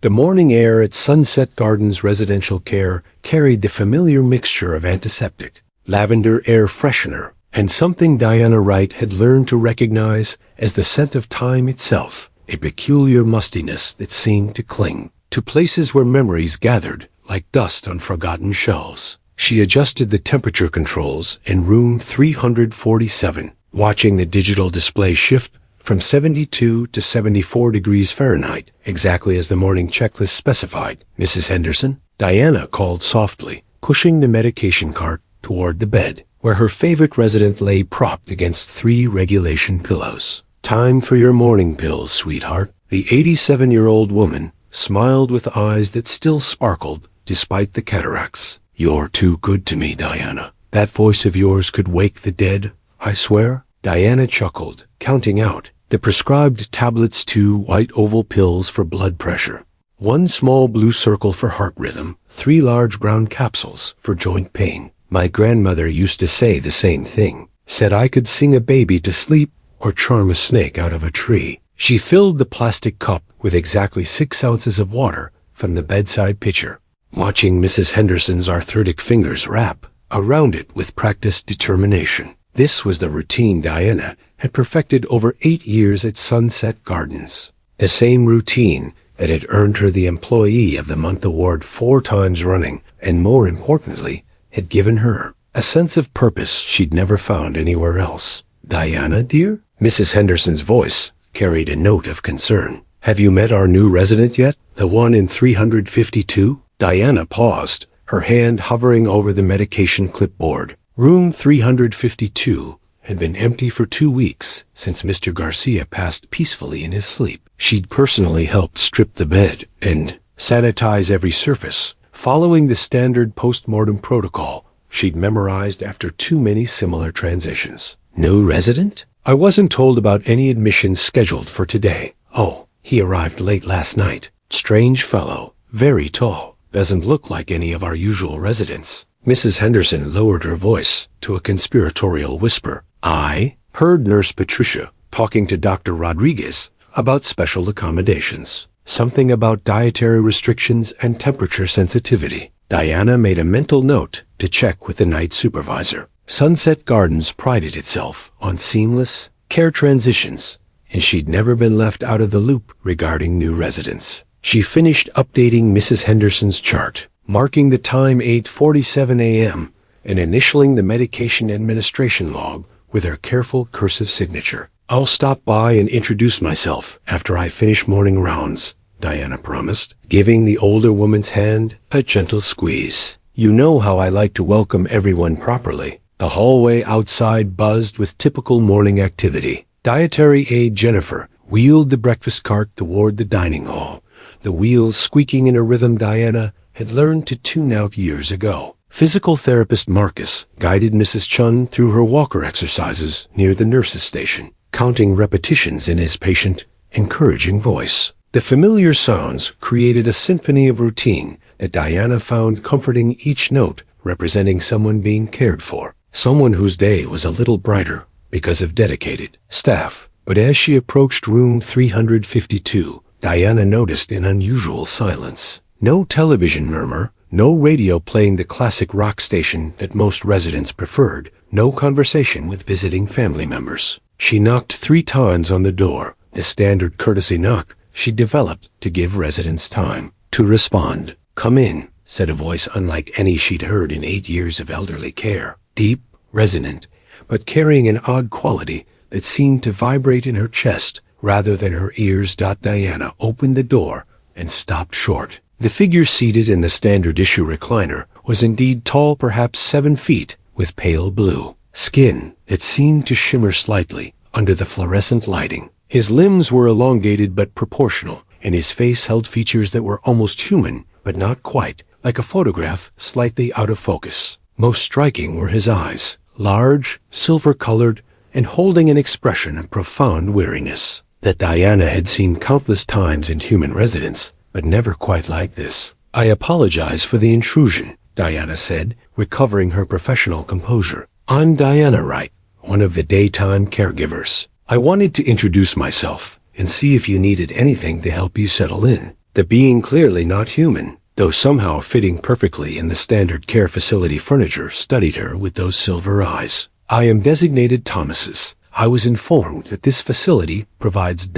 The morning air at Sunset Gardens Residential Care carried the familiar mixture of antiseptic, lavender air freshener, and something Diana Wright had learned to recognize as the scent of time itself, a peculiar mustiness that seemed to cling to places where memories gathered like dust on forgotten shelves. She adjusted the temperature controls in room 347, watching the digital display shift from 72 to 74 degrees Fahrenheit, exactly as the morning checklist specified. "Mrs. Henderson?" Diana called softly, pushing the medication cart toward the bed, where her favorite resident lay propped against 3 regulation pillows. "Time for your morning pills, sweetheart." The 87-year-old woman smiled with eyes that still sparkled despite the cataracts. "You're too good to me, Diana. That voice of yours could wake the dead, I swear." Diana chuckled, counting out the prescribed tablets, 2 white oval pills for blood pressure, 1 small blue circle for heart rhythm, 3 large brown capsules for joint pain. "My grandmother used to say the same thing. Said I could sing a baby to sleep or charm a snake out of a tree." She filled the plastic cup with exactly 6 ounces of water from the bedside pitcher, watching Mrs. Henderson's arthritic fingers wrap around it with practiced determination. This was the routine Diana had perfected over 8 years at Sunset Gardens. The same routine that had earned her the Employee of the Month award 4 times running, and more importantly, had given her a sense of purpose she'd never found anywhere else. "Diana, dear?" Mrs. Henderson's voice carried a note of concern. "Have you met our new resident yet? The one in 352? Diana paused, her hand hovering over the medication clipboard. Room 352 had been empty for 2 weeks since Mr. Garcia passed peacefully in his sleep. She'd personally helped strip the bed and sanitize every surface, following the standard post-mortem protocol she'd memorized after too many similar transitions. "New resident? I wasn't told about any admissions scheduled for today." "Oh, he arrived late last night. Strange fellow, very tall. Doesn't look like any of our usual residents." Mrs. Henderson lowered her voice to a conspiratorial whisper. "I heard Nurse Patricia talking to Dr. Rodriguez about special accommodations. Something about dietary restrictions and temperature sensitivity." Diana made a mental note to check with the night supervisor. Sunset Gardens prided itself on seamless care transitions, and she'd never been left out of the loop regarding new residents. She finished updating Mrs. Henderson's chart, marking the time 8:47 a.m. and initialing the medication administration log with her careful cursive signature. "I'll stop by and introduce myself after I finish morning rounds," Diana promised, giving the older woman's hand a gentle squeeze. "You know how I like to welcome everyone properly." The hallway outside buzzed with typical morning activity. Dietary aide Jennifer wheeled the breakfast cart toward the dining hall, the wheels squeaking in a rhythm Diana had learned to tune out years ago. Physical therapist Marcus guided Mrs. Chun through her walker exercises near the nurse's station, counting repetitions in his patient, encouraging voice. The familiar sounds created a symphony of routine that Diana found comforting, each note representing someone being cared for, someone whose day was a little brighter because of dedicated staff. But as she approached room 352, Diana noticed an unusual silence. No television murmur, no radio playing the classic rock station that most residents preferred, no conversation with visiting family members. She knocked 3 times on the door, the standard courtesy knock she developed to give residents time to respond. "Come in," said a voice unlike any she'd heard in 8 years of elderly care. Deep, resonant, but carrying an odd quality that seemed to vibrate in her chest rather than her ears. Diana opened the door and stopped short. The figure seated in the standard issue recliner was indeed tall, perhaps 7 feet, with pale blue skin that seemed to shimmer slightly under the fluorescent lighting. His limbs were elongated but proportional, and his face held features that were almost human, but not quite, like a photograph slightly out of focus. Most striking were his eyes, large, silver-colored, and holding an expression of profound weariness that Diana had seen countless times in human residence, but never quite like this. "I apologize for the intrusion," Diana said, recovering her professional composure. "I'm Diana Wright, one of the daytime caregivers. I wanted to introduce myself and see if you needed anything to help you settle in." The being clearly not human, though somehow fitting perfectly in the standard care facility furniture, studied her with those silver eyes. I am designated Thomas's. I was informed that this facility provides ...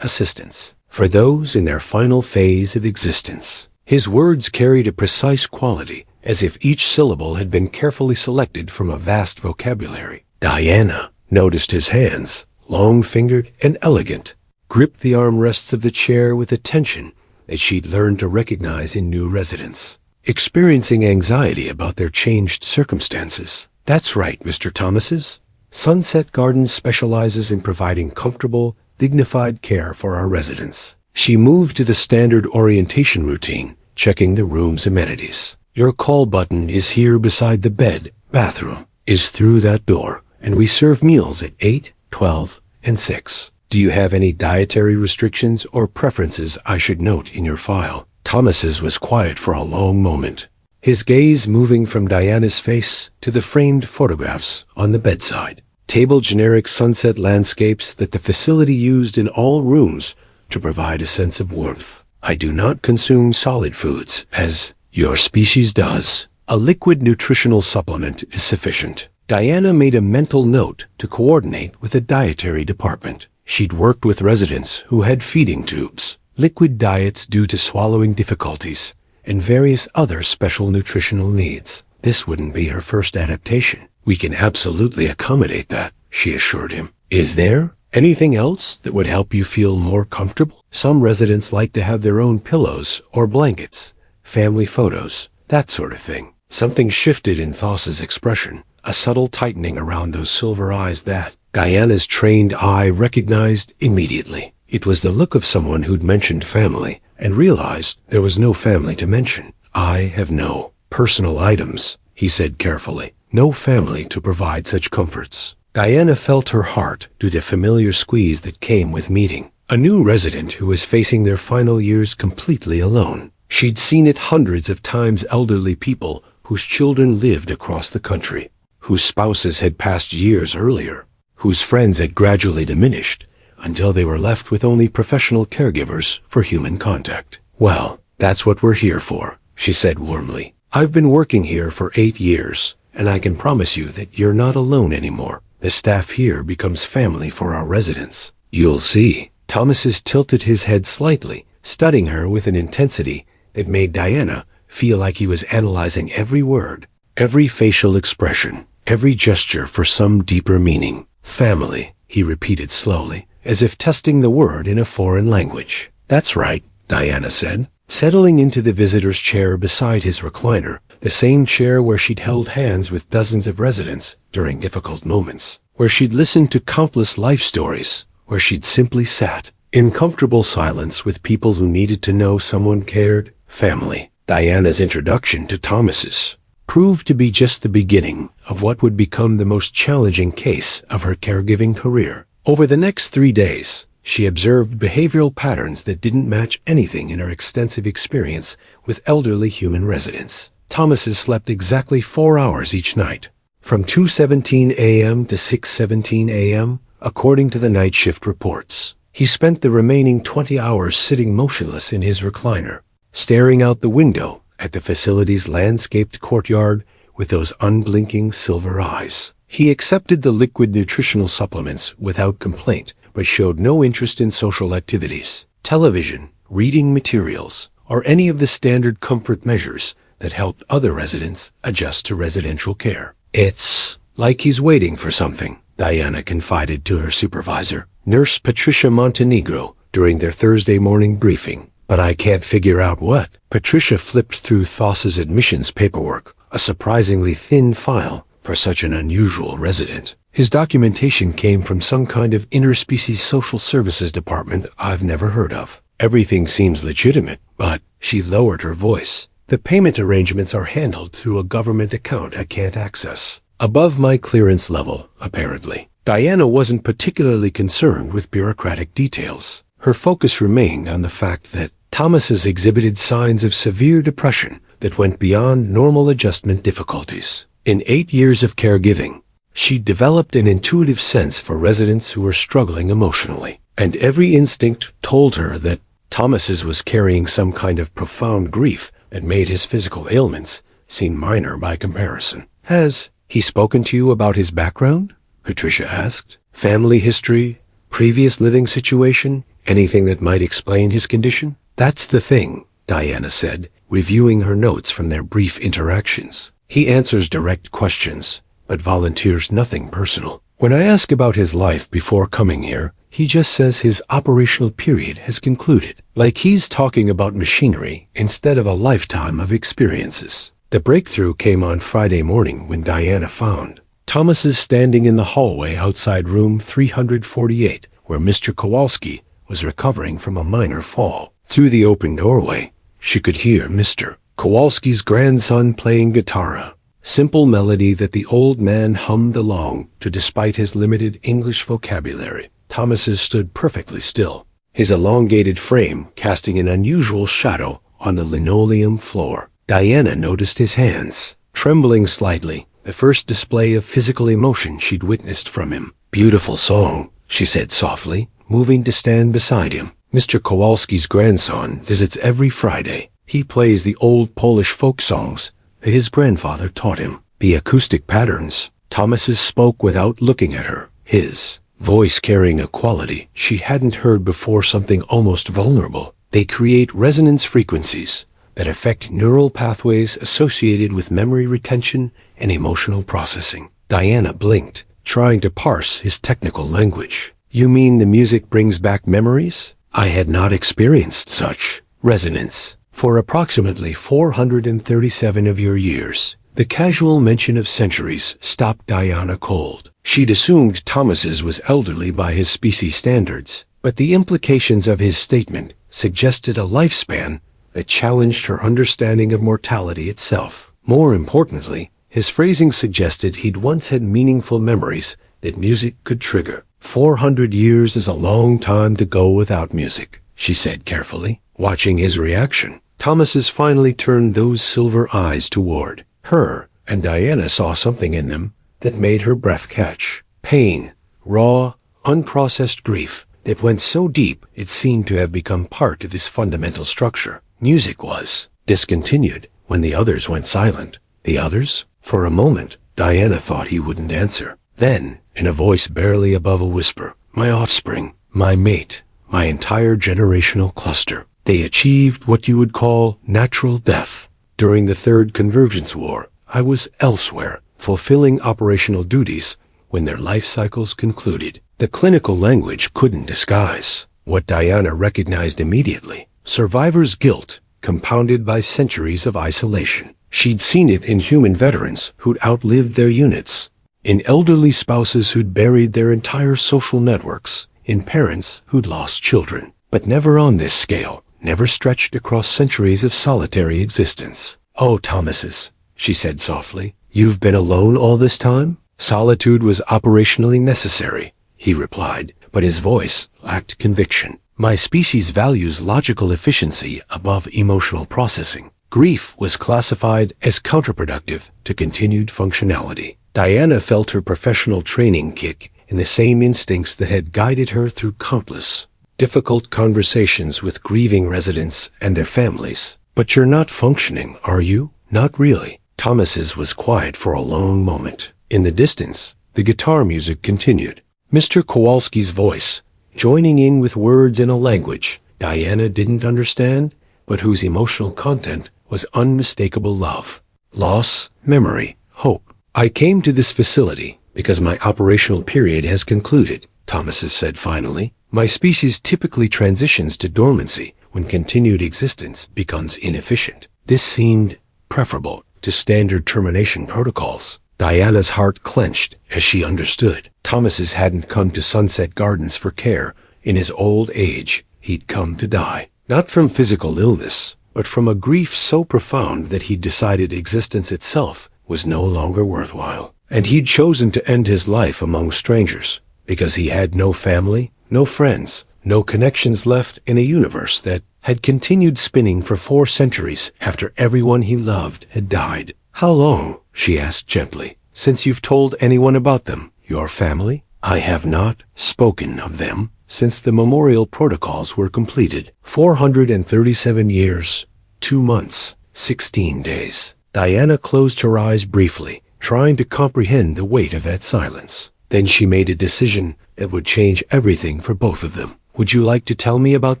assistance for those in their final phase of existence. His words carried a precise quality, as if each syllable had been carefully selected from a vast vocabulary. Diana noticed his hands, long-fingered and elegant, gripped the armrests of the chair with a tension that she'd learned to recognize in new residents, experiencing anxiety about their changed circumstances. That's right, Mr. Thomas's. Sunset Gardens specializes in providing comfortable, dignified care for our residents. She moved to the standard orientation routine, checking the room's amenities. Your call button is here beside the bed. Bathroom is through that door, and we serve meals at 8, 12, and 6. Do you have any dietary restrictions or preferences I should note in your file? Thomas's was quiet for a long moment, his gaze moving from Diana's face to the framed photographs on the bedside. Table generic sunset landscapes that the facility used in all rooms to provide a sense of warmth. I do not consume solid foods, as your species does. A liquid nutritional supplement is sufficient. Diana made a mental note to coordinate with the dietary department. She'd worked with residents who had feeding tubes, liquid diets due to swallowing difficulties, and various other special nutritional needs. This wouldn't be her first adaptation. We can absolutely accommodate that, she assured him. Is there anything else that would help you feel more comfortable? Some residents like to have their own pillows or blankets, family photos, that sort of thing. Something shifted in Thos's expression, a subtle tightening around those silver eyes that Diana's trained eye recognized immediately. It was the look of someone who'd mentioned family and realized there was no family to mention. I have no personal items, he said carefully. No family to provide such comforts. Diana felt her heart do the familiar squeeze that came with meeting a new resident who was facing their final years completely alone. She'd seen it hundreds of times: elderly people whose children lived across the country, whose spouses had passed years earlier, whose friends had gradually diminished until they were left with only professional caregivers for human contact. Well, that's what we're here for, she said warmly. I've been working here for 8 years, and I can promise you that you're not alone anymore. The staff here becomes family for our residents. You'll see. Thomas's tilted his head slightly, studying her with an intensity that made Diana feel like he was analyzing every word, every facial expression, every gesture for some deeper meaning. Family, he repeated slowly, as if testing the word in a foreign language. That's right, Diana said, settling into the visitor's chair beside his recliner, the same chair where she'd held hands with dozens of residents during difficult moments, where she'd listened to countless life stories, where she'd simply sat in comfortable silence with people who needed to know someone cared. Family. Diana's introduction to Thomas's proved to be just the beginning of what would become the most challenging case of her caregiving career. Over the next 3 days, she observed behavioral patterns that didn't match anything in her extensive experience with elderly human residents. Thomas's slept exactly 4 hours each night, from 2:17 a.m. to 6:17 a.m., according to the night shift reports. He spent the remaining 20 hours sitting motionless in his recliner, staring out the window at the facility's landscaped courtyard with those unblinking silver eyes. He accepted the liquid nutritional supplements without complaint, but showed no interest in social activities, television, reading materials, or any of the standard comfort measures that helped other residents adjust to residential care. It's like he's waiting for something, Diana confided to her supervisor, Nurse Patricia Montenegro, during their Thursday morning briefing. But I can't figure out what. Patricia flipped through Thos's admissions paperwork, a surprisingly thin file for such an unusual resident. His documentation came from some kind of interspecies social services department I've never heard of. Everything seems legitimate, but she lowered her voice. The payment arrangements are handled through a government account I can't access. Above my clearance level, apparently. Diana wasn't particularly concerned with bureaucratic details. Her focus remained on the fact that Thomas's exhibited signs of severe depression that went beyond normal adjustment difficulties. In 8 years of caregiving, she developed an intuitive sense for residents who were struggling emotionally, and every instinct told her that Thomas's was carrying some kind of profound grief that made his physical ailments seem minor by comparison. Has he spoken to you about his background? Patricia asked. Family history, previous living situation, anything that might explain his condition? That's the thing, Diana said, reviewing her notes from their brief interactions. He answers direct questions, but volunteers nothing personal. When I ask about his life before coming here, he just says his operational period has concluded, like he's talking about machinery instead of a lifetime of experiences. The breakthrough came on Friday morning when Diana found Thomas's standing in the hallway outside room 348, where Mr. Kowalski was recovering from a minor fall. Through the open doorway, she could hear Mr. Kowalski's grandson playing guitar, simple melody that the old man hummed along to despite his limited English vocabulary. Thomas's stood perfectly still, his elongated frame casting an unusual shadow on the linoleum floor. Diana noticed his hands, trembling slightly, the first display of physical emotion she'd witnessed from him. Beautiful song, she said softly, moving to stand beside him. Mr. Kowalski's grandson visits every Friday. He plays the old Polish folk songs that his grandfather taught him. The acoustic patterns. Thomas's spoke without looking at her, his voice carrying a quality she hadn't heard before, something almost vulnerable. They create resonance frequencies that affect neural pathways associated with memory retention and emotional processing. Diana blinked, trying to parse his technical language. You mean the music brings back memories? I had not experienced such resonance for approximately 437 of your years. The casual mention of centuries stopped Diana cold. She'd assumed Thomas's was elderly by his species standards, but the implications of his statement suggested a lifespan that challenged her understanding of mortality itself. More importantly, his phrasing suggested he'd once had meaningful memories that music could trigger. 400 years is a long time to go without music, she said carefully, watching his reaction. Thomas's finally turned those silver eyes toward her, and Diana saw something in them that made her breath catch. Pain, raw, unprocessed grief that went so deep it seemed to have become part of his fundamental structure. Music was discontinued when the others went silent. The others? For a moment, Diana thought he wouldn't answer. Then, in a voice barely above a whisper, my offspring, my mate, my entire generational cluster. They achieved what you would call natural death. During the Third Convergence War, I was elsewhere, fulfilling operational duties when their life cycles concluded. The clinical language couldn't disguise what Diana recognized immediately: survivor's guilt, compounded by centuries of isolation. She'd seen it in human veterans who'd outlived their units, in elderly spouses who'd buried their entire social networks, in parents who'd lost children, but never on this scale, never stretched across centuries of solitary existence. Oh, Thomas's, she said softly, you've been alone all this time? Solitude was operationally necessary, he replied, but his voice lacked conviction. My species values logical efficiency above emotional processing. Grief was classified as counterproductive to continued functionality. Diana felt her professional training kick in the same instincts that had guided her through countless difficult conversations with grieving residents and their families. But you're not functioning, are you? Not really. Thomas's was quiet for a long moment. In the distance, the guitar music continued. Mr. Kowalski's voice, joining in with words in a language Diana didn't understand, but whose emotional content was unmistakable love, loss, memory, hope. I came to this facility because my operational period has concluded, Thomas's said finally. My species typically transitions to dormancy when continued existence becomes inefficient. This seemed preferable to standard termination protocols. Diana's heart clenched as she understood. Thomas's hadn't come to Sunset Gardens for care. In his old age, he'd come to die. Not from physical illness, but from a grief so profound that he'd decided existence itself was no longer worthwhile. And he'd chosen to end his life among strangers because he had no family, no friends, no connections left in a universe that had continued spinning for 4 centuries after everyone he loved had died. How long, she asked gently, since you've told anyone about them? Your family? I have not spoken of them since the memorial protocols were completed. 437 years, 2 months, 16 days. Diana closed her eyes briefly, trying to comprehend the weight of that silence. Then she made a decision that would change everything for both of them. Would you like to tell me about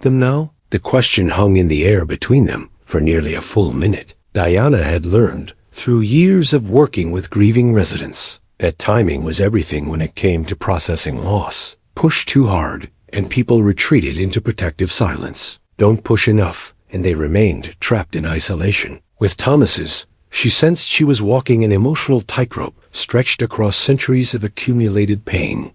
them now? The question hung in the air between them for nearly a full minute. Diana had learned, through years of working with grieving residents, that timing was everything when it came to processing loss. Push too hard, and people retreated into protective silence. Don't push enough, and they remained trapped in isolation. With Thomas's, she sensed she was walking an emotional tightrope stretched across centuries of accumulated pain.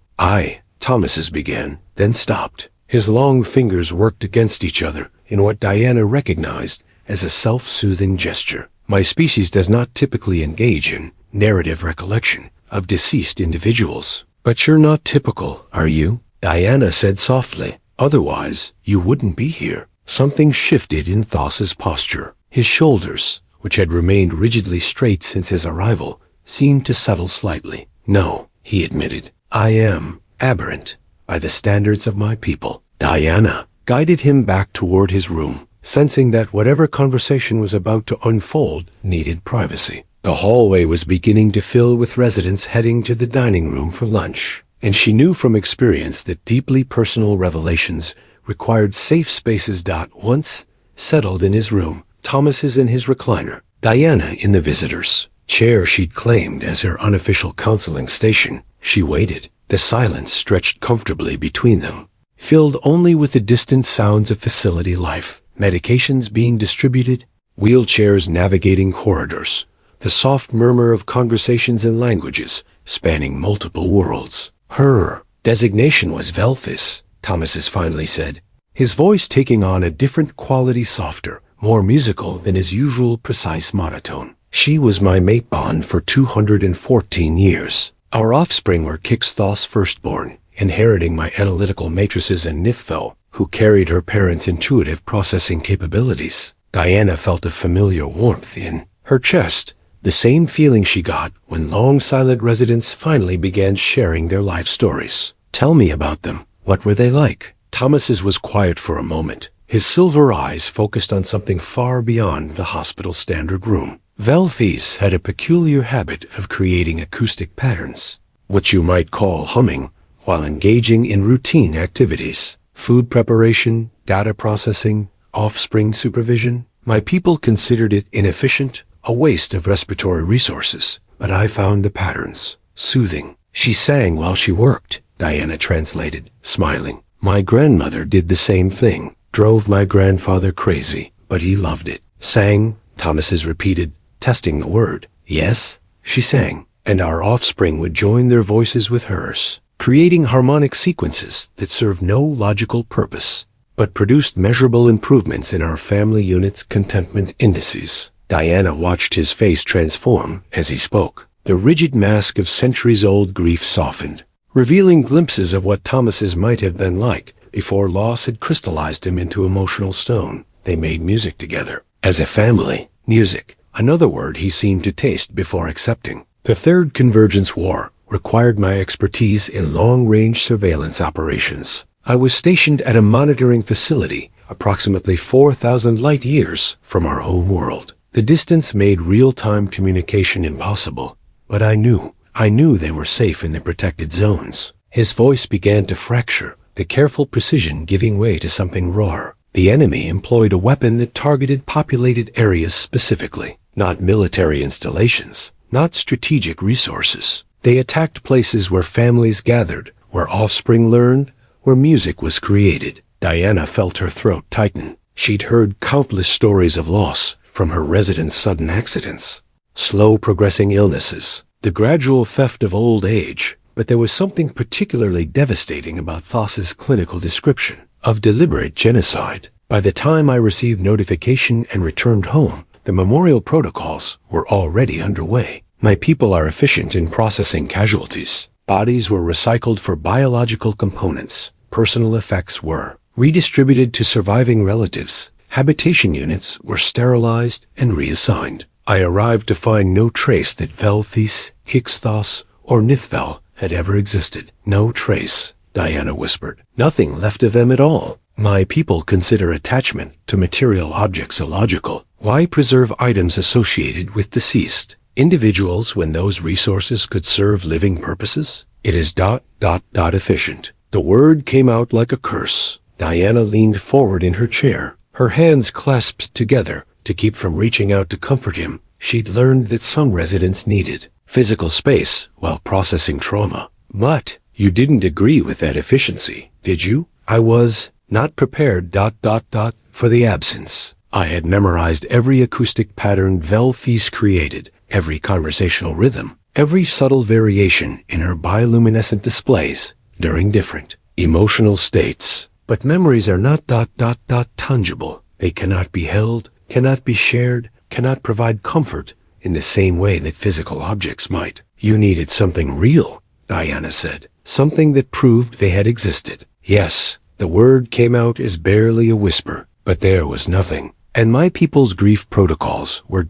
Thomas's began, then stopped. His long fingers worked against each other in what Diana recognized as a self-soothing gesture. My species does not typically engage in narrative recollection of deceased individuals. But you're not typical, are you? Diana said softly. Otherwise, you wouldn't be here. Something shifted in Thas's posture. His shoulders, which had remained rigidly straight since his arrival, seemed to settle slightly. No, he admitted. I am aberrant by the standards of my people. Diana guided him back toward his room, sensing that whatever conversation was about to unfold needed privacy. The hallway was beginning to fill with residents heading to the dining room for lunch, and she knew from experience that deeply personal revelations required safe spaces. Once settled in his room, Thomas is in his recliner, Diana in the visitor's chair she'd claimed as her unofficial counseling station. She waited. The silence stretched comfortably between them, filled only with the distant sounds of facility life, medications being distributed, wheelchairs navigating corridors, the soft murmur of conversations in languages spanning multiple worlds. Her designation was Velthis, Thomas finally said, his voice taking on a different quality, softer, more musical than his usual precise monotone. She was my mate bond for 214 years. Our offspring were Kixthos firstborn, inheriting my analytical matrices and Nithfel, who carried her parents' intuitive processing capabilities. Diana felt a familiar warmth in her chest, the same feeling she got when long silent residents finally began sharing their life stories. Tell me about them. What were they like? Thomas's was quiet for a moment, his silver eyes focused on something far beyond the hospital standard room. Velthis had a peculiar habit of creating acoustic patterns, what you might call humming, while engaging in routine activities. Food preparation, data processing, offspring supervision. My people considered it inefficient, a waste of respiratory resources, but I found the patterns soothing. She sang while she worked, Diana translated, smiling. My grandmother did the same thing, drove my grandfather crazy, but he loved it. Sang, Thomas's repeated, testing the word. Yes, she sang, and our offspring would join their voices with hers, creating harmonic sequences that served no logical purpose, but produced measurable improvements in our family unit's contentment indices. Diana watched his face transform as he spoke. The rigid mask of centuries-old grief softened, revealing glimpses of what Thomas's might have been like before loss had crystallized him into emotional stone. They made music together. As a family, music, another word he seemed to taste before accepting. The Third Convergence War required my expertise in long-range surveillance operations. I was stationed at a monitoring facility approximately 4,000 light-years from our home world. The distance made real-time communication impossible, but I knew they were safe in the protected zones. His voice began to fracture, the careful precision giving way to something rawer. The enemy employed a weapon that targeted populated areas specifically, not military installations, not strategic resources. They attacked places where families gathered, where offspring learned, where music was created. Diana felt her throat tighten. She'd heard countless stories of loss from her residents' sudden accidents, slow progressing illnesses, the gradual theft of old age, but there was something particularly devastating about Thas's clinical description of deliberate genocide. By the time I received notification and returned home, the memorial protocols were already underway. My people are efficient in processing casualties. Bodies were recycled for biological components. Personal effects were redistributed to surviving relatives. Habitation units were sterilized and reassigned. I arrived to find no trace that Velthis, Kixthos, or Nithvel had ever existed. No trace. Diana whispered. Nothing left of them at all. My people consider attachment to material objects illogical. Why preserve items associated with deceased individuals when those resources could serve living purposes? It is ... efficient. The word came out like a curse. Diana leaned forward in her chair, her hands clasped together to keep from reaching out to comfort him. She'd learned that some residents needed physical space while processing trauma. But you didn't agree with that efficiency, did you? I was not prepared ... for the absence. I had memorized every acoustic pattern Velthys created, every conversational rhythm, every subtle variation in her bioluminescent displays during different emotional states. But memories are not ... tangible. They cannot be held, cannot be shared, cannot provide comfort in the same way that physical objects might. You needed something real, Diana said, something that proved they had existed. Yes, the word came out as barely a whisper, but there was nothing. And my people's grief protocols were ...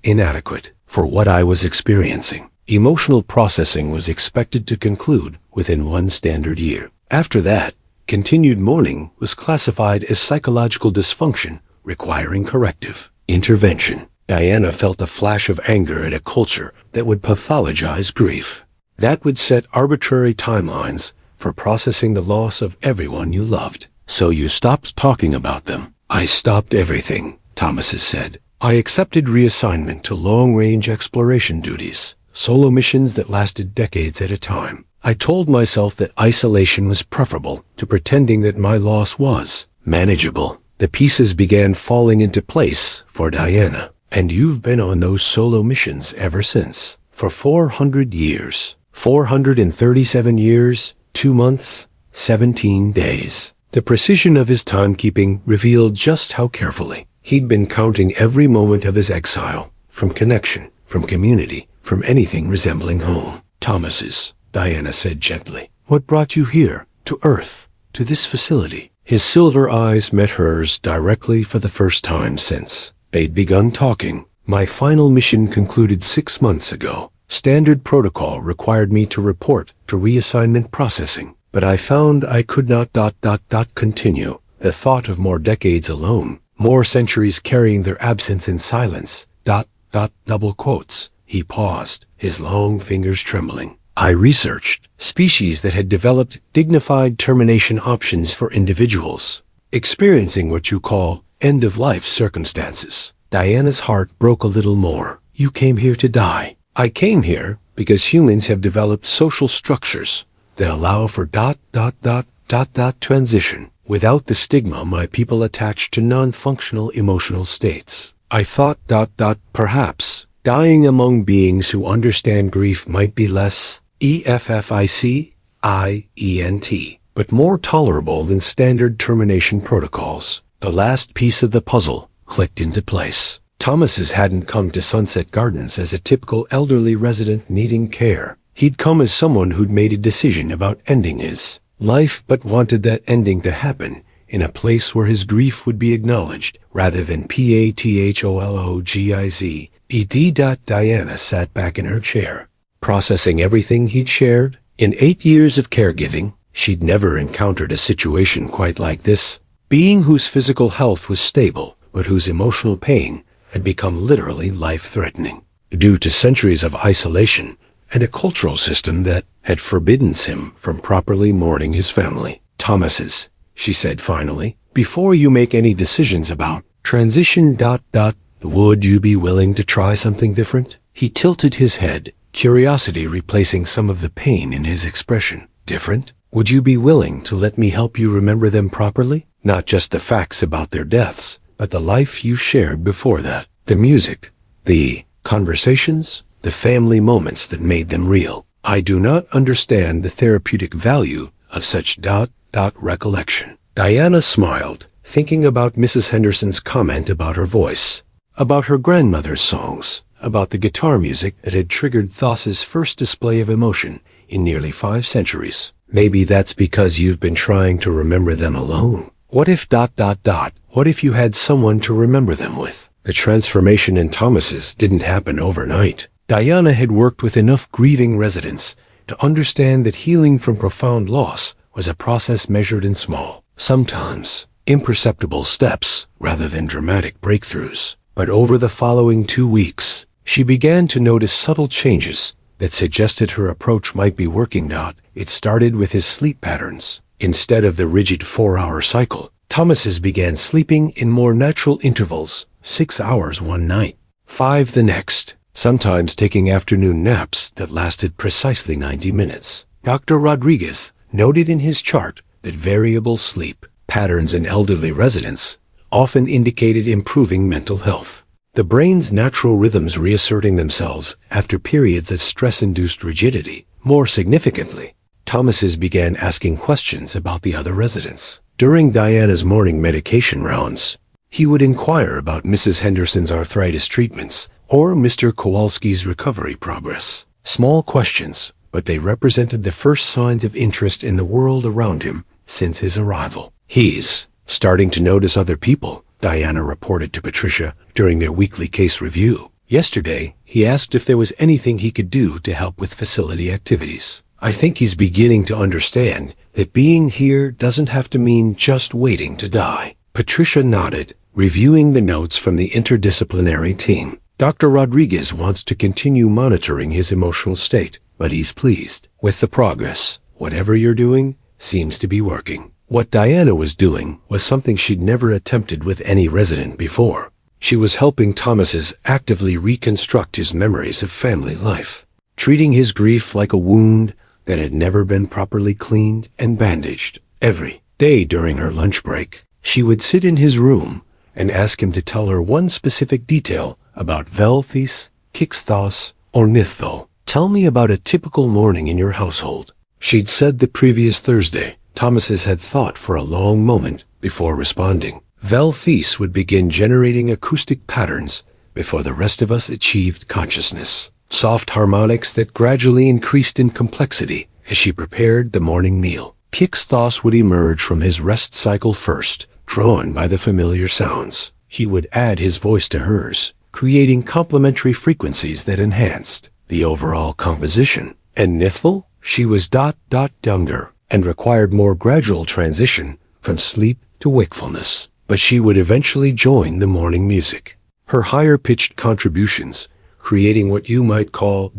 inadequate for what I was experiencing. Emotional processing was expected to conclude within 1 standard year. After that, continued mourning was classified as psychological dysfunction requiring corrective intervention. Diana felt a flash of anger at a culture that would pathologize grief. That would set arbitrary timelines for processing the loss of everyone you loved. So you stopped talking about them. I stopped everything, Thomas said. I accepted reassignment to long-range exploration duties, solo missions that lasted decades at a time. I told myself that isolation was preferable to pretending that my loss was manageable. The pieces began falling into place for Diana. And you've been on those solo missions ever since. For 400 years. 437 years, 2 months, 17 days. The precision of his timekeeping revealed just how carefully he'd been counting every moment of his exile, from connection, from community, from anything resembling home. Thomas's, Diana said gently. What brought you here, to Earth, to this facility? His silver eyes met hers directly for the first time since they'd begun talking. My final mission concluded 6 months ago. Standard protocol required me to report to reassignment processing, but I found I could not ... continue. The thought of more decades alone, more centuries carrying their absence in silence, ... double quotes. He paused, his long fingers trembling. I researched species that had developed dignified termination options for individuals, experiencing what you call end-of-life circumstances. Diana's heart broke a little more. You came here to die. I came here because humans have developed social structures that allow for ... transition without the stigma my people attach to non-functional emotional states. I thought ... perhaps dying among beings who understand grief might be less efficient, but more tolerable than standard termination protocols. The last piece of the puzzle clicked into place. Thomas's hadn't come to Sunset Gardens as a typical elderly resident needing care. He'd come as someone who'd made a decision about ending his life but wanted that ending to happen in a place where his grief would be acknowledged rather than pathologized. Diana sat back in her chair, processing everything he'd shared. In 8 years of caregiving, she'd never encountered a situation quite like this. Being whose physical health was stable, but whose emotional pain had become literally life-threatening, due to centuries of isolation and a cultural system that had forbidden him from properly mourning his family. Thomas's, she said finally, before you make any decisions about transition ... would you be willing to try something different? He tilted his head, curiosity replacing some of the pain in his expression. Different? Would you be willing to let me help you remember them properly? Not just the facts about their deaths, but the life you shared before that. The music, the conversations, the family moments that made them real. I do not understand the therapeutic value of such ... recollection. Diana smiled, thinking about Mrs. Henderson's comment about her voice, about her grandmother's songs, about the guitar music that had triggered Thassa's first display of emotion in nearly 5 centuries. Maybe that's because you've been trying to remember them alone. What if ... what if you had someone to remember them with? The transformation in Thomas's didn't happen overnight. Diana had worked with enough grieving residents to understand that healing from profound loss was a process measured in small, sometimes imperceptible steps rather than dramatic breakthroughs. But over the following 2 weeks, she began to notice subtle changes that suggested her approach might be working out. It started with his sleep patterns. Instead of the rigid 4-hour cycle, Thomas's began sleeping in more natural intervals, 6 hours one night, 5 the next, sometimes taking afternoon naps that lasted precisely 90 minutes. Dr. Rodriguez noted in his chart that variable sleep patterns in elderly residents often indicated improving mental health. The brain's natural rhythms reasserting themselves after periods of stress-induced rigidity. More significantly, Thomas's began asking questions about the other residents. During Diana's morning medication rounds, he would inquire about Mrs. Henderson's arthritis treatments or Mr. Kowalski's recovery progress. Small questions, but they represented the first signs of interest in the world around him since his arrival. He's starting to notice other people, Diana reported to Patricia during their weekly case review. Yesterday, he asked if there was anything he could do to help with facility activities. I think he's beginning to understand that being here doesn't have to mean just waiting to die. Patricia nodded, reviewing the notes from the interdisciplinary team. Dr. Rodriguez wants to continue monitoring his emotional state, but he's pleased with the progress. Whatever you're doing seems to be working. What Diana was doing was something she'd never attempted with any resident before. She was helping Thomas's actively reconstruct his memories of family life, treating his grief like a wound that had never been properly cleaned and bandaged. Every day during her lunch break, she would sit in his room and ask him to tell her one specific detail about Velthis, Kixthos, or Nithvo. Tell me about a typical morning in your household. She'd said the previous Thursday. Thomas's had thought for a long moment before responding. Velthis would begin generating acoustic patterns before the rest of us achieved consciousness. Soft harmonics that gradually increased in complexity as she prepared the morning meal. Kixthos would emerge from his rest cycle first, drawn by the familiar sounds. He would add his voice to hers, creating complementary frequencies that enhanced the overall composition. And Nithval, she was younger and required more gradual transition from sleep to wakefulness. But she would eventually join the morning music. Her higher-pitched contributions, creating what you might call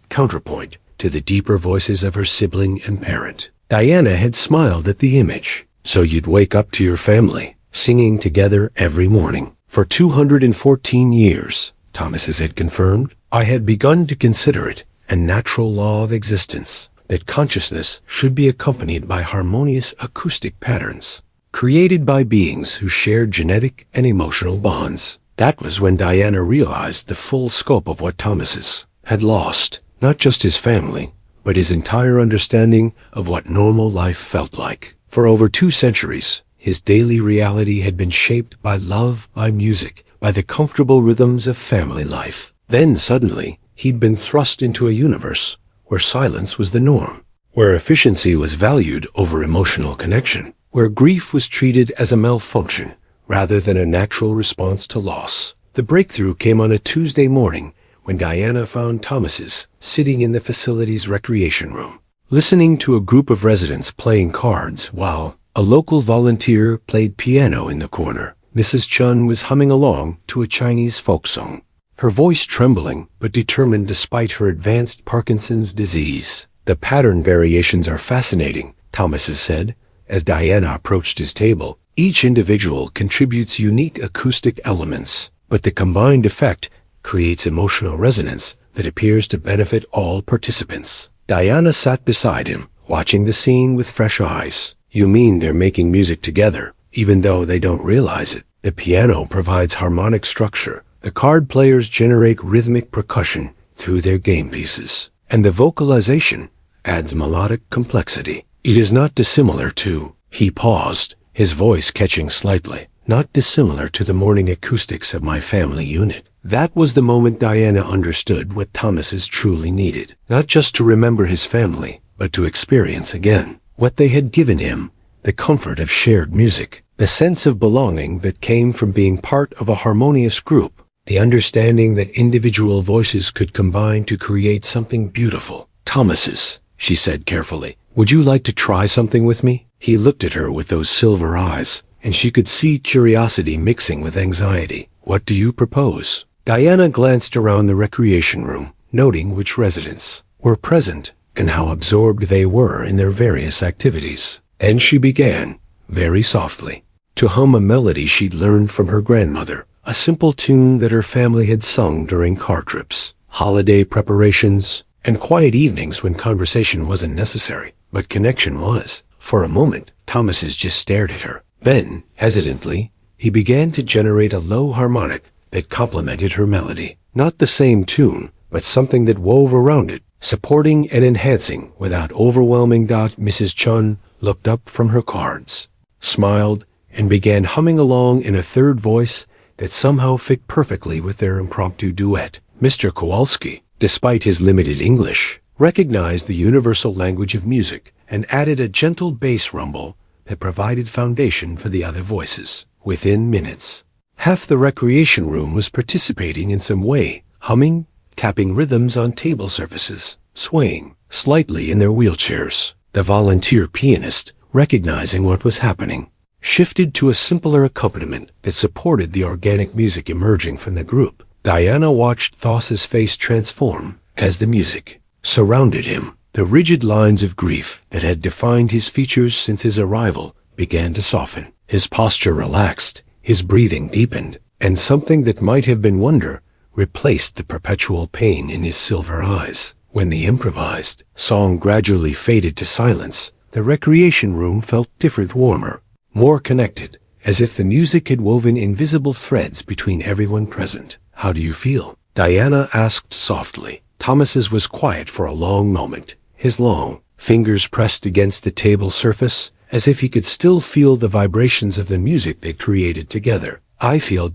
counterpoint to the deeper voices of her sibling and parent. Diana had smiled at the image. So you'd wake up to your family, singing together every morning. For 214 years, Thomas's had confirmed, I had begun to consider it a natural law of existence, that consciousness should be accompanied by harmonious acoustic patterns, created by beings who shared genetic and emotional bonds. That was when Diana realized the full scope of what Thomas's had lost, not just his family, but his entire understanding of what normal life felt like. For over 2 centuries, his daily reality had been shaped by love, by music, by the comfortable rhythms of family life. Then suddenly, he'd been thrust into a universe where silence was the norm, where efficiency was valued over emotional connection, where grief was treated as a malfunction rather than a natural response to loss. The breakthrough came on a Tuesday morning when Diana found Thomas's sitting in the facility's recreation room, listening to a group of residents playing cards while a local volunteer played piano in the corner. Mrs. Chun was humming along to a Chinese folk song, her voice trembling but determined despite her advanced Parkinson's disease. The pattern variations are fascinating, Thomas's said, as Diana approached his table. Each individual contributes unique acoustic elements, but the combined effect creates emotional resonance that appears to benefit all participants. Diana sat beside him, watching the scene with fresh eyes. You mean they're making music together, even though they don't realize it? The piano provides harmonic structure. The card players generate rhythmic percussion through their game pieces, and the vocalization adds melodic complexity. It is not dissimilar to, he paused, his voice catching slightly, not dissimilar to the morning acoustics of my family unit. That was the moment Diana understood what Thomas's truly needed, not just to remember his family, but to experience again what they had given him, the comfort of shared music, the sense of belonging that came from being part of a harmonious group, the understanding that individual voices could combine to create something beautiful. Thomas's, she said carefully. Would you like to try something with me? He looked at her with those silver eyes, and she could see curiosity mixing with anxiety. What do you propose? Diana glanced around the recreation room, noting which residents were present and how absorbed they were in their various activities. And she began, very softly, to hum a melody she'd learned from her grandmother, a simple tune that her family had sung during car trips, holiday preparations, and quiet evenings when conversation wasn't necessary, but connection was. For a moment, Thomas just stared at her. Then, hesitantly, he began to generate a low harmonic that complemented her melody. Not the same tune, but something that wove around it, supporting and enhancing without overwhelming. Mrs. Chun looked up from her cards, smiled, and began humming along in a third voice that somehow fit perfectly with their impromptu duet. Mr. Kowalski, despite his limited English, recognized the universal language of music and added a gentle bass rumble that provided foundation for the other voices. Within minutes, half the recreation room was participating in some way, humming, tapping rhythms on table surfaces, swaying slightly in their wheelchairs. The volunteer pianist, recognizing what was happening, shifted to a simpler accompaniment that supported the organic music emerging from the group. Diana watched Thos's face transform as the music surrounded him. The rigid lines of grief that had defined his features since his arrival began to soften. His posture relaxed, his breathing deepened, and something that might have been wonder replaced the perpetual pain in his silver eyes. When the improvised song gradually faded to silence, the recreation room felt different, warmer, more connected, as if the music had woven invisible threads between everyone present. How do you feel? Diana asked softly. Thomas's was quiet for a long moment, his long fingers pressed against the table surface, as if he could still feel the vibrations of the music they created together. I feel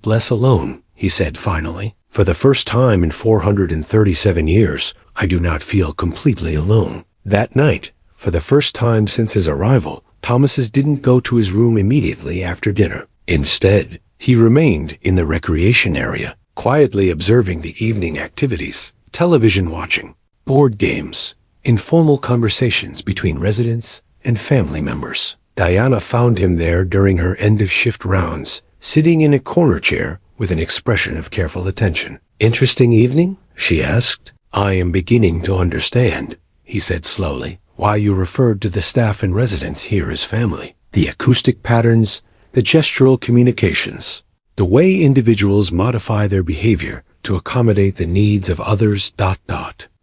less alone, he said finally. For the first time in 437 years, I do not feel completely alone. That night, for the first time since his arrival, Thomas's didn't go to his room immediately after dinner. Instead, he remained in the recreation area, quietly observing the evening activities, television watching, board games, informal conversations between residents and family members. Diana found him there during her end-of-shift rounds, sitting in a corner chair with an expression of careful attention. Interesting evening? She asked. I am beginning to understand, he said slowly, why you referred to the staff and residents here as family. The acoustic patterns, the gestural communications, the way individuals modify their behavior to accommodate the needs of others.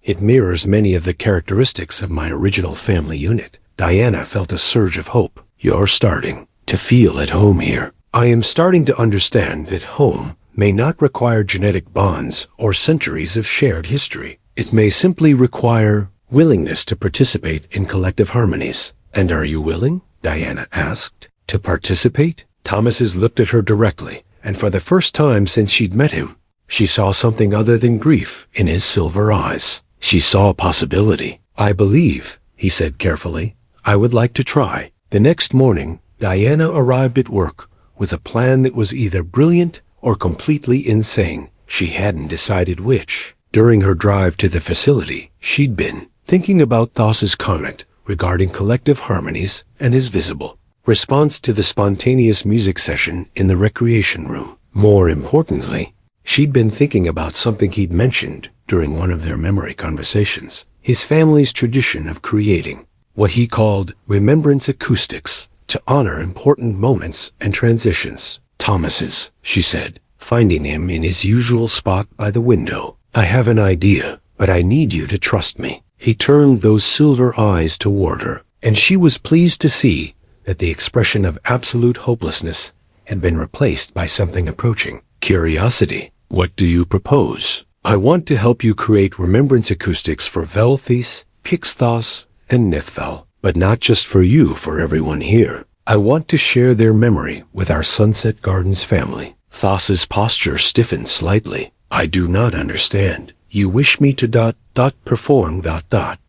It mirrors many of the characteristics of my original family unit. Diana felt a surge of hope. You're starting to feel at home here. I am starting to understand that home may not require genetic bonds or centuries of shared history. It may simply require willingness to participate in collective harmonies. And are you willing? Diana asked. To participate? Thomas's looked at her directly, and for the first time since she'd met him, she saw something other than grief in his silver eyes. She saw possibility. I believe, he said carefully, I would like to try. The next morning, Diana arrived at work with a plan that was either brilliant or completely insane. She hadn't decided which. During her drive to the facility, she'd been thinking about Thos's comment regarding collective harmonies and his visible response to the spontaneous music session in the recreation room. More importantly, she'd been thinking about something he'd mentioned during one of their memory conversations, his family's tradition of creating what he called remembrance acoustics to honor important moments and transitions. Thomas's, she said, finding him in his usual spot by the window. I have an idea, but I need you to trust me. He turned those silver eyes toward her, and she was pleased to see that the expression of absolute hopelessness had been replaced by something approaching curiosity. What do you propose? I want to help you create remembrance acoustics for Velthis, Pixthos, and Nithval, but not just for you, for everyone here. I want to share their memory with our Sunset Gardens family. Thos's posture stiffened slightly. I do not understand. You wish me to perform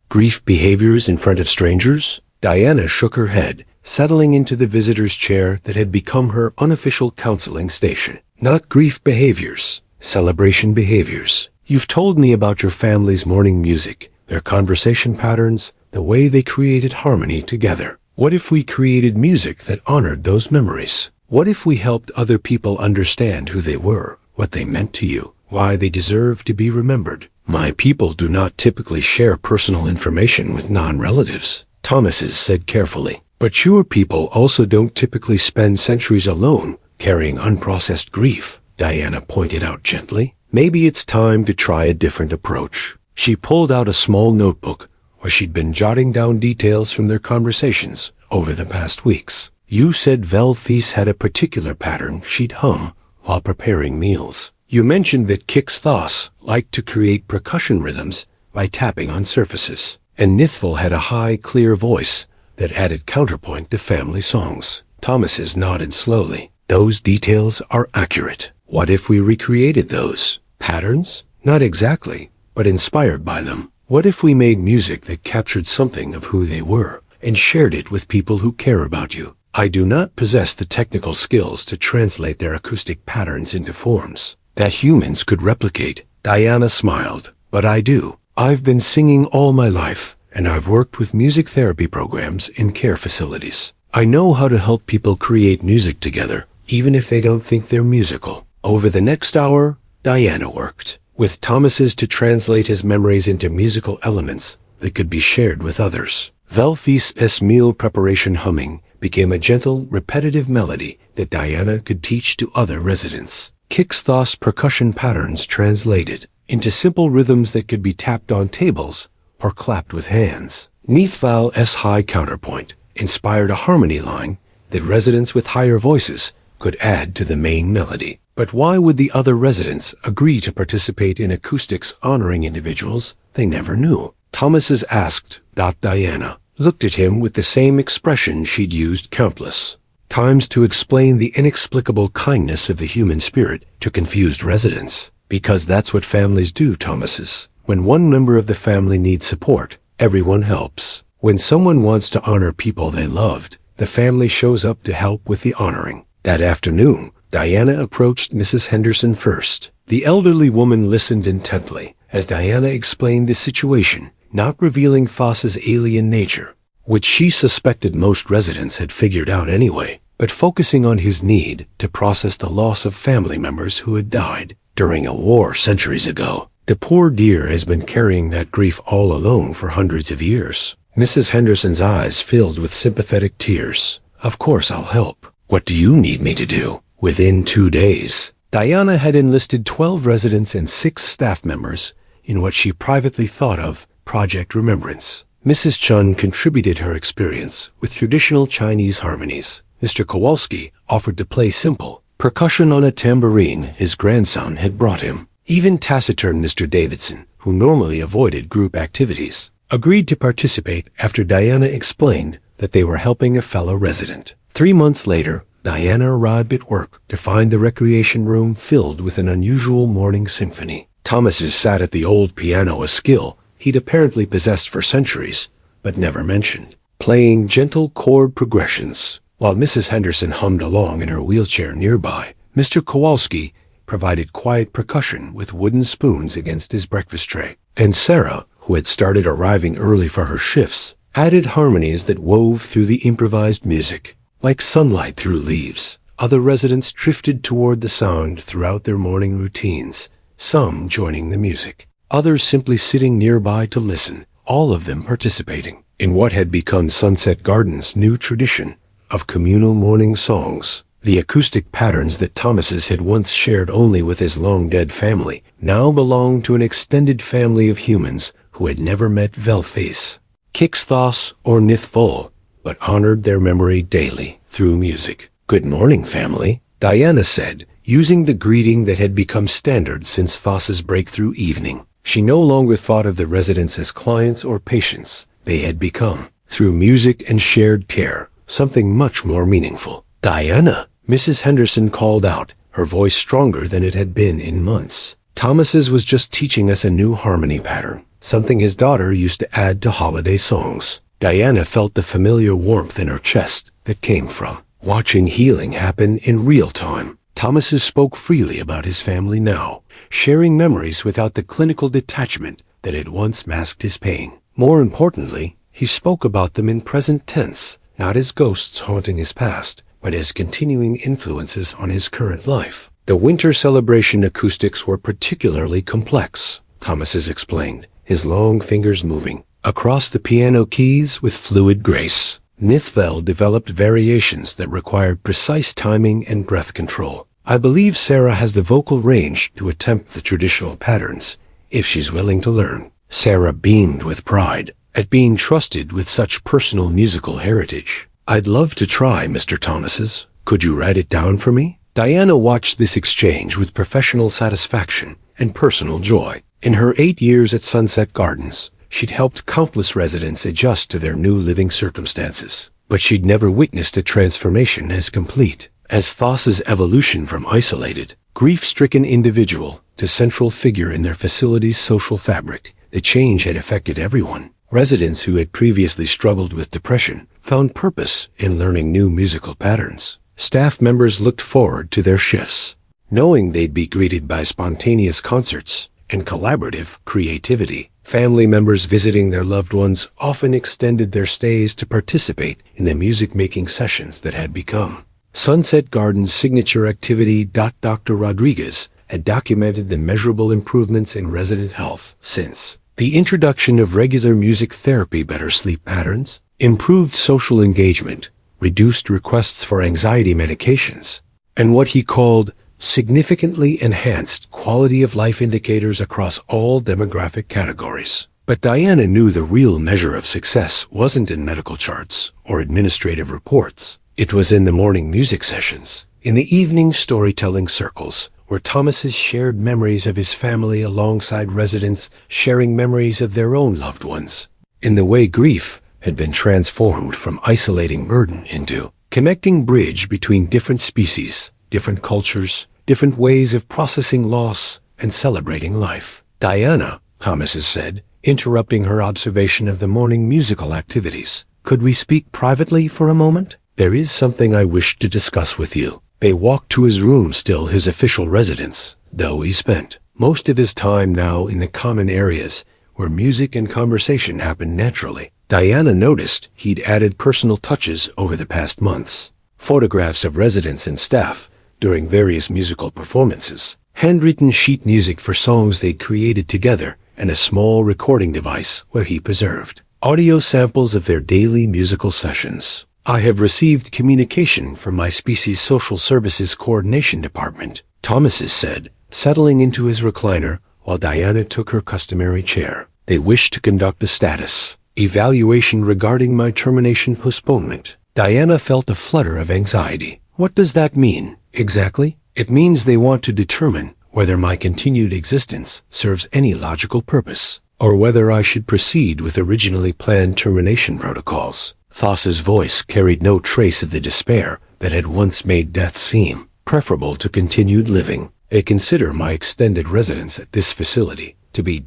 grief behaviors in front of strangers? Diana shook her head, settling into the visitor's chair that had become her unofficial counseling station. Not grief behaviors, celebration behaviors. You've told me about your family's morning music, their conversation patterns, the way they created harmony together. What if we created music that honored those memories? What if we helped other people understand who they were, what they meant to you, why they deserve to be remembered? My people do not typically share personal information with non-relatives, Thomases said carefully. But your people also don't typically spend centuries alone, carrying unprocessed grief, Diana pointed out gently. Maybe it's time to try a different approach. She pulled out a small notebook where she'd been jotting down details from their conversations over the past weeks. You said Velthis had a particular pattern she'd hum while preparing meals. You mentioned that Kixthos liked to create percussion rhythms by tapping on surfaces, and Nithful had a high, clear voice that added counterpoint to family songs. Thomases nodded slowly. Those details are accurate. What if we recreated those patterns? Not exactly, but inspired by them. What if we made music that captured something of who they were and shared it with people who care about you? I do not possess the technical skills to translate their acoustic patterns into forms that humans could replicate. Diana smiled. But I do. I've been singing all my life, and I've worked with music therapy programs in care facilities. I know how to help people create music together, even if they don't think they're musical. Over the next hour, Diana worked with Thomases to translate his memories into musical elements that could be shared with others. Velthis' meal preparation humming became a gentle, repetitive melody that Diana could teach to other residents. Kixthos percussion patterns translated into simple rhythms that could be tapped on tables or clapped with hands. Nithval's high counterpoint inspired a harmony line that residents with higher voices could add to the main melody. But why would the other residents agree to participate in acoustics honoring individuals they never knew? Thomases asked. Diana looked at him with the same expression she'd used countless times to explain the inexplicable kindness of the human spirit to confused residents. Because that's what families do, Thomases. When one member of the family needs support, everyone helps. When someone wants to honor people they loved, the family shows up to help with the honoring. That afternoon, Diana approached Mrs. Henderson first. The elderly woman listened intently as Diana explained the situation, not revealing Thos's alien nature, which she suspected most residents had figured out anyway, but focusing on his need to process the loss of family members who had died during a war centuries ago. The poor dear has been carrying that grief all alone for hundreds of years. Mrs. Henderson's eyes filled with sympathetic tears. Of course I'll help. What do you need me to do? Within 2 days, Diana had enlisted 12 residents and 6 staff members in what she privately thought of Project Remembrance. Mrs. Chun contributed her experience with traditional Chinese harmonies. Mr. Kowalski offered to play simple percussion on a tambourine his grandson had brought him. Even taciturn Mr. Davidson, who normally avoided group activities, agreed to participate after Diana explained that they were helping a fellow resident. 3 months later, Diana arrived at work to find the recreation room filled with an unusual morning symphony. Thomases sat at the old piano, a skill he'd apparently possessed for centuries, but never mentioned, playing gentle chord progressions. While Mrs. Henderson hummed along in her wheelchair nearby, Mr. Kowalski provided quiet percussion with wooden spoons against his breakfast tray. And Sarah, who had started arriving early for her shifts, added harmonies that wove through the improvised music. Like sunlight through leaves, other residents drifted toward the sound throughout their morning routines, some joining the music, others simply sitting nearby to listen, all of them participating in what had become Sunset Garden's new tradition of communal morning songs. The acoustic patterns that Thomases had once shared only with his long-dead family now belonged to an extended family of humans who had never met Velthis, Kixthos, or Nithful, but honored their memory daily through music. "Good morning, family," Diana said, using the greeting that had become standard since Thos's breakthrough evening. She no longer thought of the residents as clients or patients. They had become, through music and shared care, something much more meaningful. "Diana," Mrs. Henderson called out, her voice stronger than it had been in months. "Thomases was just teaching us a new harmony pattern, something his daughter used to add to holiday songs." Diana felt the familiar warmth in her chest that came from watching healing happen in real time. Thomases spoke freely about his family now, sharing memories without the clinical detachment that had once masked his pain. More importantly, he spoke about them in present tense, not as ghosts haunting his past, but as continuing influences on his current life. The winter celebration acoustics were particularly complex, Thomas explained, his long fingers moving across the piano keys with fluid grace. Nithvel developed variations that required precise timing and breath control. I believe Sarah has the vocal range to attempt the traditional patterns, if she's willing to learn. Sarah beamed with pride at being trusted with such personal musical heritage. I'd love to try, Mr. Thomas's. Could you write it down for me? Diana watched this exchange with professional satisfaction and personal joy. In her 8 years at Sunset Gardens, she'd helped countless residents adjust to their new living circumstances. But she'd never witnessed a transformation as complete as Thas's evolution from isolated, grief-stricken individual to central figure in their facility's social fabric. The change had affected everyone. Residents who had previously struggled with depression found purpose in learning new musical patterns. Staff members looked forward to their shifts, knowing they'd be greeted by spontaneous concerts and collaborative creativity. Family members visiting their loved ones often extended their stays to participate in the music-making sessions that had become Sunset Gardens' signature activity. Dr. Rodriguez had documented the measurable improvements in resident health since the introduction of regular music therapy, better sleep patterns, improved social engagement, reduced requests for anxiety medications, and what he called significantly enhanced quality of life indicators across all demographic categories. But Diana knew the real measure of success wasn't in medical charts or administrative reports. It was in the morning music sessions, in the evening storytelling circles, where Thomas's shared memories of his family alongside residents sharing memories of their own loved ones, in the way grief had been transformed from isolating burden into connecting bridge between different species, different cultures, different ways of processing loss and celebrating life. Diana, Thomas said, interrupting her observation of the morning musical activities, could we speak privately for a moment? There is something I wish to discuss with you. They walked to his room, still his official residence, though he spent most of his time now in the common areas where music and conversation happened naturally. Diana noticed he'd added personal touches over the past months. Photographs of residents and staff during various musical performances, handwritten sheet music for songs they'd created together, and a small recording device where he preserved audio samples of their daily musical sessions. I have received communication from my species social services coordination department, Thomas said, settling into his recliner while Diana took her customary chair. They wish to conduct a status evaluation regarding my termination postponement. Diana felt a flutter of anxiety. What does that mean, exactly? It means they want to determine whether my continued existence serves any logical purpose, or whether I should proceed with originally planned termination protocols. Thas's voice carried no trace of the despair that had once made death seem preferable to continued living. They consider my extended residence at this facility to be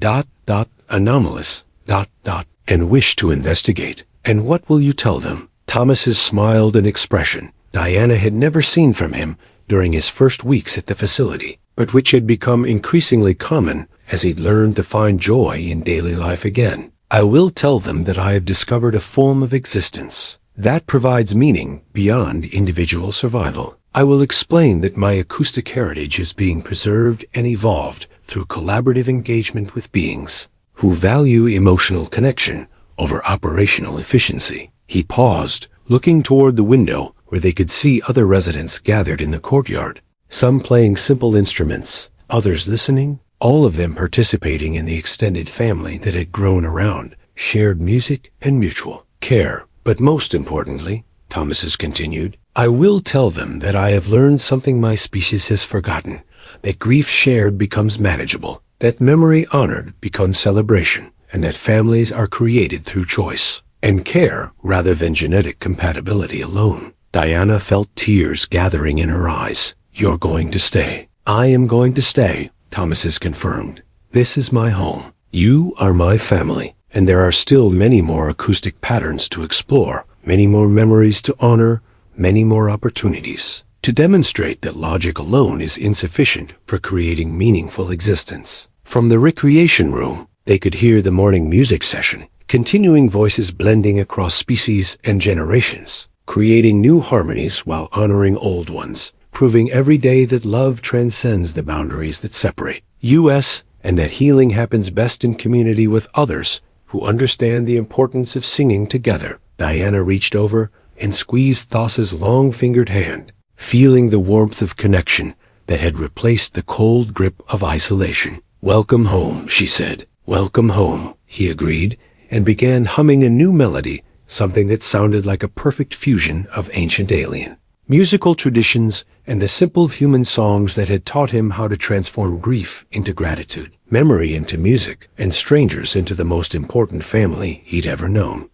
anomalous, and wish to investigate. And what will you tell them? Thomas's smiled an expression Diana had never seen from him during his first weeks at the facility, but which had become increasingly common as he'd learned to find joy in daily life again. I will tell them that I have discovered a form of existence that provides meaning beyond individual survival. I will explain that my acoustic heritage is being preserved and evolved through collaborative engagement with beings who value emotional connection over operational efficiency. He paused, looking toward the window where they could see other residents gathered in the courtyard, some playing simple instruments, others listening, all of them participating in the extended family that had grown around shared music and mutual care. But most importantly, Thomas continued, I will tell them that I have learned something my species has forgotten, that grief shared becomes manageable, that memory honored becomes celebration, and that families are created through choice and care rather than genetic compatibility alone. Diana felt tears gathering in her eyes. You're going to stay. I am going to stay, Thomas confirmed. This is my home. You are my family, and there are still many more acoustic patterns to explore, many more memories to honor, many more opportunities to demonstrate that logic alone is insufficient for creating meaningful existence. From the recreation room, They could hear the morning music session, continuing voices blending across species and generations, creating new harmonies while honoring old ones, proving every day that love transcends the boundaries that separate us, and that healing happens best in community with others who understand the importance of singing together. Diana reached over and squeezed Thassa's long-fingered hand, feeling the warmth of connection that had replaced the cold grip of isolation. "Welcome home," she said. "Welcome home," he agreed, and began humming a new melody, something that sounded like a perfect fusion of ancient alien musical traditions and the simple human songs that had taught him how to transform grief into gratitude, memory into music, and strangers into the most important family he'd ever known.